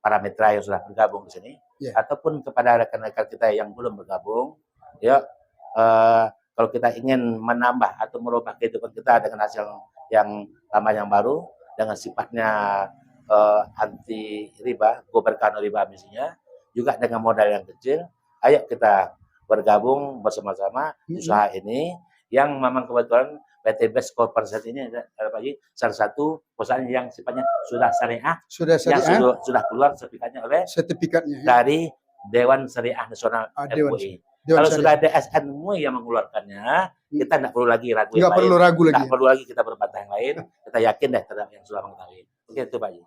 para mitra yang sudah bergabung di sini, ataupun kepada rekan-rekan kita yang belum bergabung, ya kalau kita ingin menambah atau merubah kehidupan kita dengan hasil yang lama yang baru, dengan sifatnya anti riba, go berkah no riba misalnya, juga dengan modal yang kecil, ayo kita bergabung bersama-sama usaha ini yang memang kebetulan PT Best Corporation ini adalah salah satu perusahaan yang sifatnya sudah syariah, yang sudah keluar sertifikatnya dari Dewan Syariah Nasional MUI. Kalau sudah DSN MUI yang mengeluarkannya, kita tidak perlu lagi ragu. Nggak perlu lagi kita berbantah yang lain. Kita yakin deh terhadap yang sudah mengetahui. Oke, itu Pak Haji.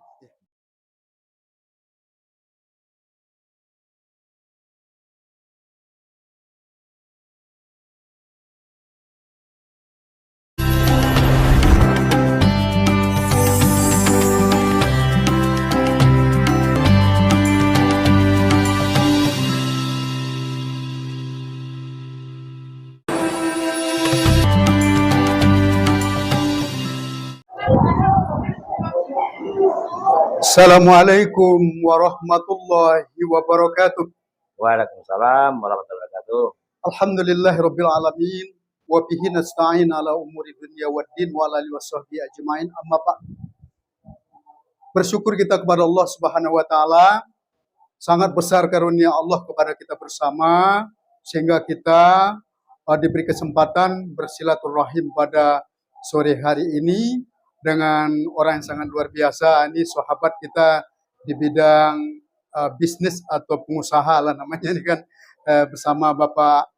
Assalamualaikum warahmatullahi wabarakatuh. Waalaikumsalam warahmatullahi wabarakatuh. Alhamdulillahirabbil alamin wa bihi nasta'in ala umuri dunya waddin wa ala alihi washabbihi ajmain. Amma ba'd. Bersyukur kita kepada Allah Subhanahu wa taala. Sangat besar karunia Allah kepada kita bersama sehingga kita diberi kesempatan bersilaturahim pada sore hari ini dengan orang yang sangat luar biasa. Ini sahabat kita di bidang bisnis atau pengusaha lah namanya ini kan, bersama Bapak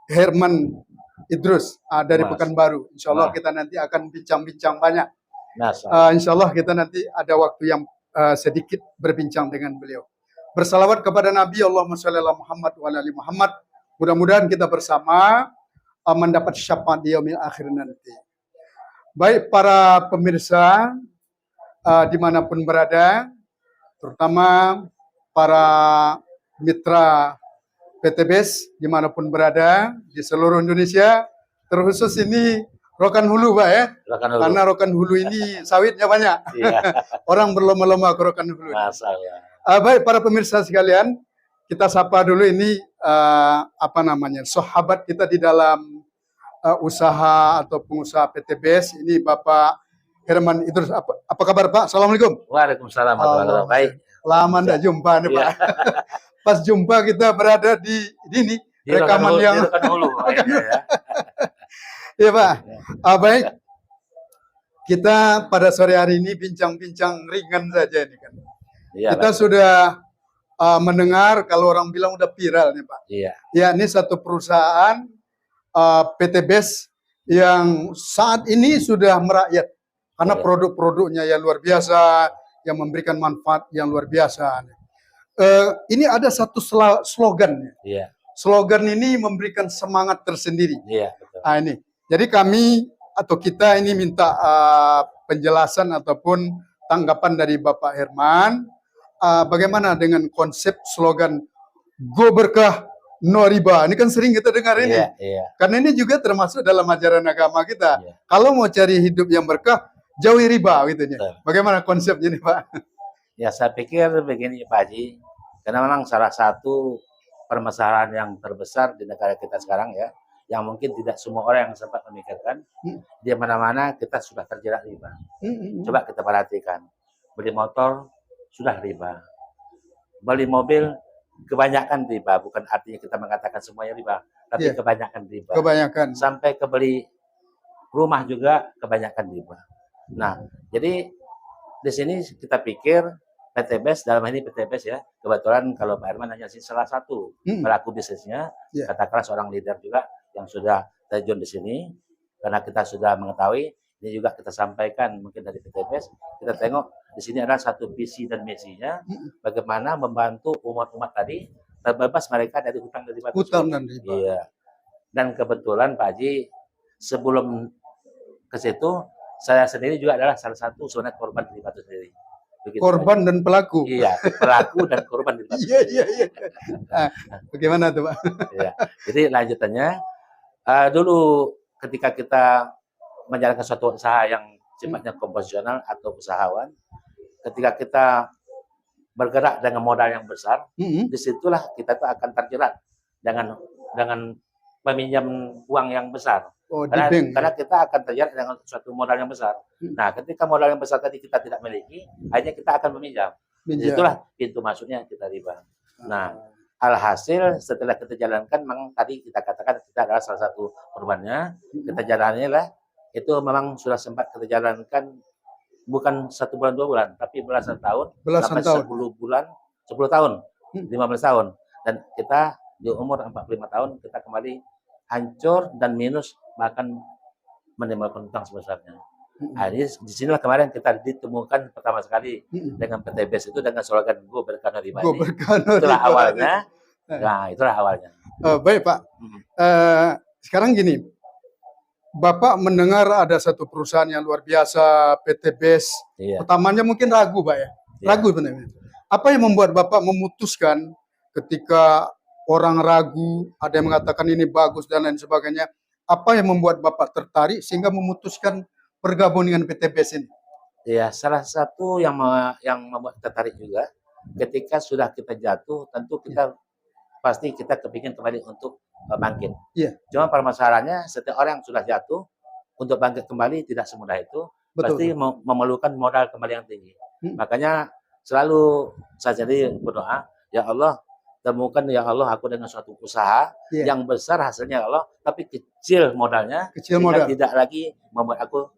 Herman Idrus dari Pekanbaru. Insya Allah kita nanti akan bincang-bincang banyak. Insya Allah kita nanti ada waktu yang sedikit berbincang dengan beliau. Bersalawat kepada Nabi, Allahumma sholli ala Muhammad wa ala ali Muhammad. Mudah-mudahan kita bersama mendapat syafaat di yaumil akhir nanti. Baik para pemirsa dimanapun berada, terutama para mitra PT Best dimanapun berada di seluruh Indonesia, terkhusus ini Rokan Hulu Pak ya, karena Rokan Hulu ini sawitnya banyak, orang berlomba-lomba ke Rokan Hulu. Baik para pemirsa sekalian, kita sapa dulu ini sahabat kita di dalam usaha atau pengusaha PT Best ini Bapak Herman Idrus. Apa kabar Pak? Assalamualaikum. Waalaikumsalam. Baik. Lama enggak jumpa nih Pak. Pas jumpa kita berada di ini rekaman yang ya Pak. Baik. Kita pada sore hari ini bincang-bincang ringan saja ini kan. Kita sudah mendengar kalau orang bilang udah viral nih Pak. Ya, ini satu perusahaan PT Best yang saat ini sudah merakyat karena produk-produknya yang luar biasa, yang memberikan manfaat yang luar biasa. Ini ada satu slogan. Slogan ini memberikan semangat tersendiri. Ini. Jadi kami atau kita ini minta penjelasan ataupun tanggapan dari Bapak Herman. Bagaimana dengan konsep slogan Go Berkah No Riba? Ini kan sering kita dengar ini. Karena ini juga termasuk dalam ajaran agama kita. Kalau mau cari hidup yang berkah, jauhi riba gitu. Bagaimana konsepnya ini Pak? Ya saya pikir begini Pak Haji, karena memang salah satu permasalahan yang terbesar di negara kita sekarang ya, yang mungkin tidak semua orang yang sempat memikirkan, di mana-mana kita sudah terjerat riba. Coba kita perhatikan, beli motor sudah riba, beli mobil kebanyakan riba, bukan artinya kita mengatakan semuanya riba, tapi kebanyakan riba. Sampai kebeli rumah juga kebanyakan riba. Nah, jadi di sini kita pikir PT Best, dalam ini PT Best ya, kebetulan kalau Pak Herman hanya salah satu pelaku bisnisnya, katakanlah seorang leader juga yang sudah terjun di sini, karena kita sudah mengetahui, ini juga kita sampaikan mungkin dari PT Best, kita tengok di sini ada satu visi dan misinya, bagaimana membantu umat-umat tadi terbebas mereka dari hutang dan riba. Iya. Dan kebetulan Pak Haji, sebelum ke situ, saya sendiri juga adalah salah satu sebenarnya korban riba itu sendiri. Begitu, korban Pak. Dan pelaku. Iya, pelaku dan korban riba. Iya. Bagaimana tuh Pak? Iya. Jadi lanjutannya, dulu ketika kita menjalankan suatu usaha yang sifatnya komposisional atau usahawan, ketika kita bergerak dengan modal yang besar, disitulah kita tuh akan terjerat dengan meminjam uang yang besar. Oh, di bank. Karena kita akan terjerat dengan suatu modal yang besar. Nah, ketika modal yang besar tadi kita tidak miliki, akhirnya kita akan meminjam. Itulah pintu masuknya kita riba. Nah, alhasil setelah kita jalankan, memang tadi kita katakan kita adalah salah satu korbannya. Kita jalani lah, itu memang sudah sempat kita jalankan bukan 1 bulan 2 bulan, tapi belasan tahun, sampai 10 bulan, 10 tahun, 15 tahun. Dan kita di umur 45 tahun kita kembali hancur dan minus, bahkan menimbulkan utang sebesarnya. Nah, di sinilah kemarin kita ditemukan pertama sekali dengan PTBS itu dengan slogan "Go berkah riba" ini. Itulah awalnya. Nah, itulah awalnya. Baik Pak. Sekarang gini, Bapak mendengar ada satu perusahaan yang luar biasa, PTBS. Pertamanya mungkin ragu, Pak ya. Ragu benar. Apa yang membuat Bapak memutuskan ketika orang ragu, ada yang mengatakan ini bagus dan lain sebagainya. Apa yang membuat Bapak tertarik sehingga memutuskan bergabung dengan PTBS ini? Ya, salah satu yang membuat tertarik juga, ketika sudah kita jatuh, tentu kita pasti kita kepingin kembali untuk bangkit. Cuma permasalahannya setiap orang yang sudah jatuh, untuk bangkit kembali tidak semudah itu. Pasti memerlukan modal kembali yang tinggi. Makanya selalu saya jadi berdoa, ya Allah, temukan ya Allah aku dengan suatu usaha yang besar hasilnya ya Allah, tapi kecil modalnya, sehingga tidak lagi membuat aku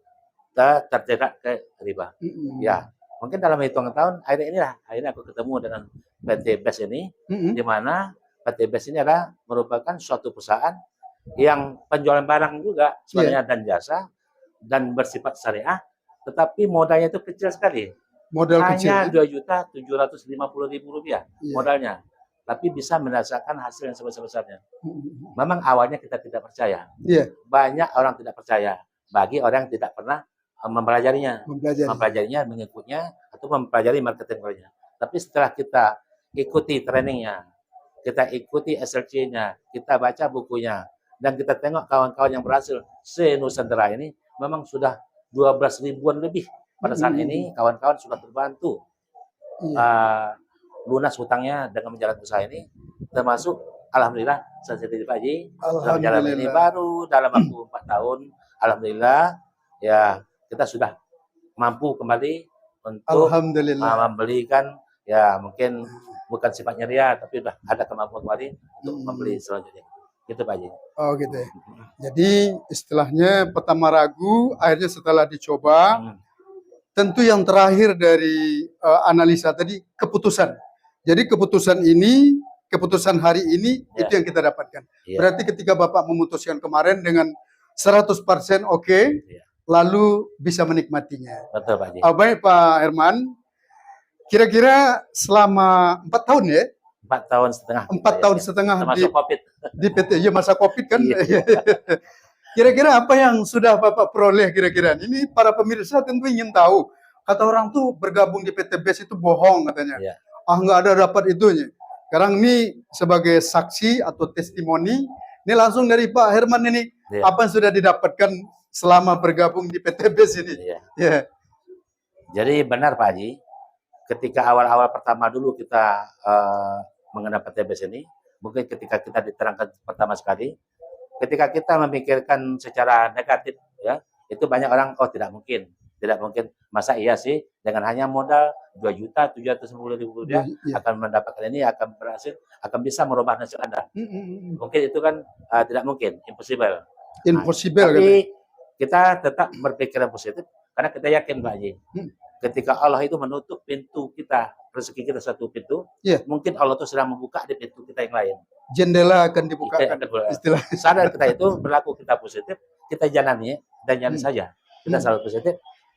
terjerat ke riba. Ya, mungkin dalam hitungan tahun akhirnya aku ketemu dengan PTBS ini, di mana PTBS ini adalah merupakan suatu perusahaan yang penjualan barang juga sebenarnya dan jasa dan bersifat syariah, tetapi modalnya itu kecil sekali. Hanya Rp2.750.000 modalnya. Tapi bisa merasakan hasil yang sebesar-besarnya. Memang awalnya kita tidak percaya. Banyak orang tidak percaya. Bagi orang yang tidak pernah mempelajarinya, mengikutnya, atau mempelajari marketingnya. Tapi setelah kita ikuti trainingnya, kita ikuti SLC-nya, kita baca bukunya, dan kita tengok kawan-kawan yang berhasil se-Nusantara ini, memang sudah 12 ribuan lebih. Pada saat ini, kawan-kawan sudah terbantu. Lunas hutangnya dengan menjalankan usaha ini, termasuk alhamdulillah saya sendiri Pak Haji sudah menjalani ini baru dalam waktu 4 tahun, alhamdulillah ya kita sudah mampu kembali untuk membelikan, ya mungkin bukan sifatnya ria, tapi sudah ada kemampuan kembali untuk membeli selanjutnya. Gitu Pak Haji. Oh gitu ya. Jadi istilahnya pertama ragu, akhirnya setelah dicoba, tentu yang terakhir dari analisa tadi keputusan. Jadi keputusan hari ini itu yang kita dapatkan. Berarti ketika Bapak memutuskan kemarin dengan 100% oke, lalu bisa menikmatinya. Betul Pak Haji. Baik Pak Herman, kira-kira selama 4 tahun ya? 4 tahun setengah. 4 tahun setengah termasuk COVID. Di PT, ya masa COVID kan. Kira-kira apa yang sudah Bapak peroleh kira-kira? Ini para pemirsa tentu ingin tahu. Kata orang tuh bergabung di PTBS itu bohong katanya. Nggak ada dapat itunya. Sekarang ini sebagai saksi atau testimoni, ini langsung dari Pak Herman ini, apa yang sudah didapatkan selama bergabung di PTBS ini. Jadi benar Pak Haji, ketika awal-awal pertama dulu kita mengenal PTBS ini, mungkin ketika kita diterangkan pertama sekali, ketika kita memikirkan secara negatif, ya itu banyak orang, oh tidak mungkin, masa iya sih dengan hanya modal Rp2.750.000 akan mendapatkan ini, akan berhasil, akan bisa merubah nasib Anda. Mungkin itu kan tidak mungkin, impossible. Tapi kita tetap berpikiran positif karena kita yakin Pak Haji, ketika Allah itu menutup pintu kita, rezeki kita satu pintu, mungkin Allah itu sedang membuka di pintu kita yang lain. Jendela akan dibuka. Sadar kita itu berlaku, kita positif, kita jalani dan jalani saja. Kita selalu positif.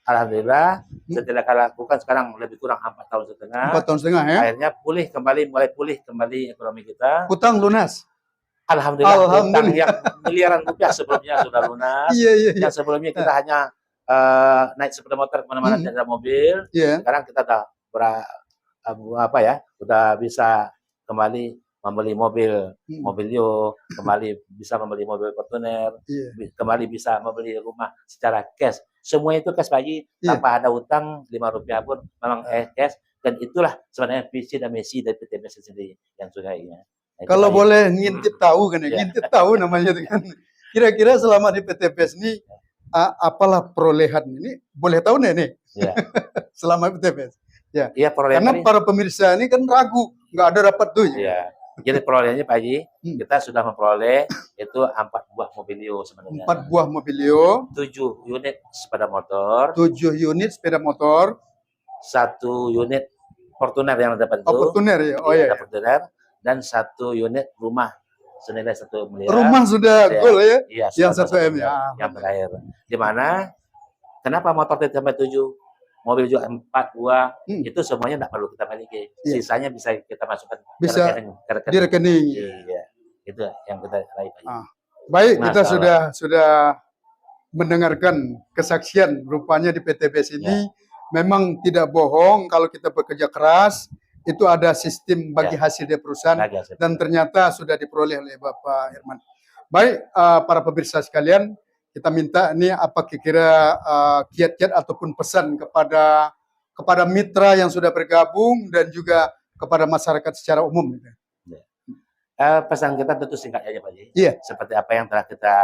Alhamdulillah, setelah kita lakukan sekarang lebih kurang 4 tahun setengah. 4 tahun setengah ya. Akhirnya mulai pulih kembali ekonomi kita. Utang lunas. Alhamdulillah. Utang yang miliaran rupiah sebelumnya sudah lunas. Yang sebelumnya kita hanya naik sepeda motor kemana-mana dengan mobil. Sekarang kita udah bisa kembali membeli mobilio, kembali bisa membeli mobil Fortuner, kembali bisa membeli rumah secara cash. Semua itu cash Pak Haji, tanpa ada utang 5 rupiah pun memang cash. Dan itulah sebenarnya visi dan misi dari PTBS sendiri yang sudah ini. Nah, Kalau boleh ngintip tahu kan ya, ngintip tahu namanya itu kan. Kira-kira selama di PTBS ini apalah perolehan ini? Boleh tahu nih? Ya. Selama PTBS. Ya. Iya, Karena para pemirsa ini kan ragu, nggak ada rapat tuh. Iya. Jadi perolehannya Pak Haji, kita sudah memperoleh itu 4 buah mobilio sebenarnya. 4 buah mobilio, 7 unit sepeda motor, 7 unit sepeda motor, 1 unit Fortuner yang dapat itu. Fortuner ya. Oh iya. Fortuner, dan 1 unit rumah senilai 1 miliar. Rumah sudah goal ya? Iya, yang 1 M ya. Yang terakhir. Di mana kenapa motor sampai 7? Mobil juga 4 buah, itu semuanya tidak perlu kita miliki. Sisanya bisa kita masukkan bisa ke di rekening. Iya, itu yang kita raih. Baik, kita sudah mendengarkan kesaksian rupanya di PTBS ini memang tidak bohong kalau kita bekerja keras itu ada sistem bagi hasil dari perusahaan dan ternyata sudah diperoleh oleh Bapak Herman. Baik, para pemirsa sekalian, kita minta ini apa kira-kira kiat-kiat ataupun pesan kepada mitra yang sudah bergabung dan juga kepada masyarakat secara umum. Pesan kita tentu singkat aja Pak Haji. Iya. Seperti apa yang telah kita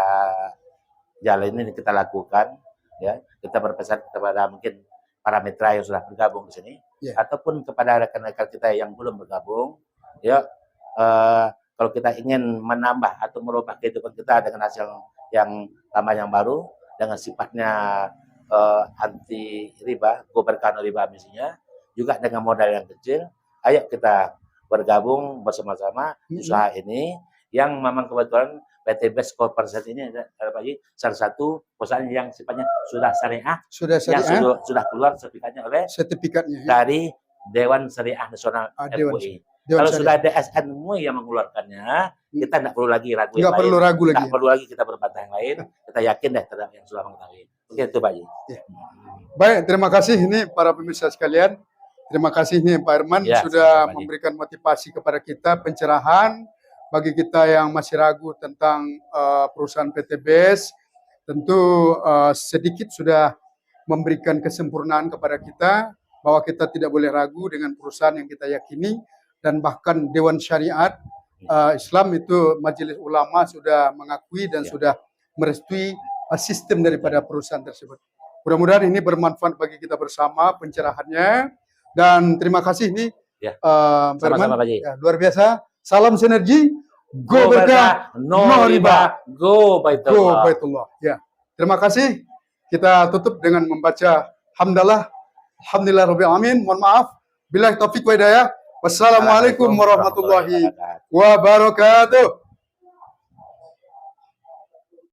jalani, kita lakukan, ya. Kita berpesan kepada mungkin para mitra yang sudah bergabung di sini, ataupun kepada rekan-rekan kita yang belum bergabung, ya. Kalau kita ingin menambah atau merubah kehidupan kita dengan hasil yang lama yang baru, dengan sifatnya anti riba, go berkano riba misinya, juga dengan modal yang kecil, ayo kita bergabung bersama-sama usaha ini yang memang kebetulan PTBS Corporation ini adalah salah satu perusahaan yang sifatnya sudah syariah, yang sudah keluar sertifikatnya dari Dewan Syariah Nasional MUI. Kalau sudah ada SN MUI yang mengeluarkannya, kita tidak perlu lagi ragu. Tidak perlu lagi kita berbantah yang lain. Kita yakin deh terhadap yang sudah mengetahui. Begitu Pak Haji. Baik, terima kasih ini para pemirsa sekalian. Terima kasih nih Pak Herman sudah memberikan motivasi kepada kita, pencerahan bagi kita yang masih ragu tentang perusahaan PTBS. Tentu sedikit sudah memberikan kesempurnaan kepada kita bahwa kita tidak boleh ragu dengan perusahaan yang kita yakini, dan bahkan Dewan Syariat Islam itu Majelis Ulama sudah mengakui dan sudah merestui sistem daripada perusahaan tersebut. Mudah-mudahan ini bermanfaat bagi kita bersama pencerahannya. Dan terima kasih nih sama-sama Pak Haji. Luar biasa. Salam sinergi, go berkah, no riba, go baitullah. Ya. Terima kasih. Kita tutup dengan membaca hamdalah, alhamdulillah rabbil alamin. Mohon maaf. Billahi taufik wa hidayah. Wassalamualaikum warahmatullahi wabarakatuh.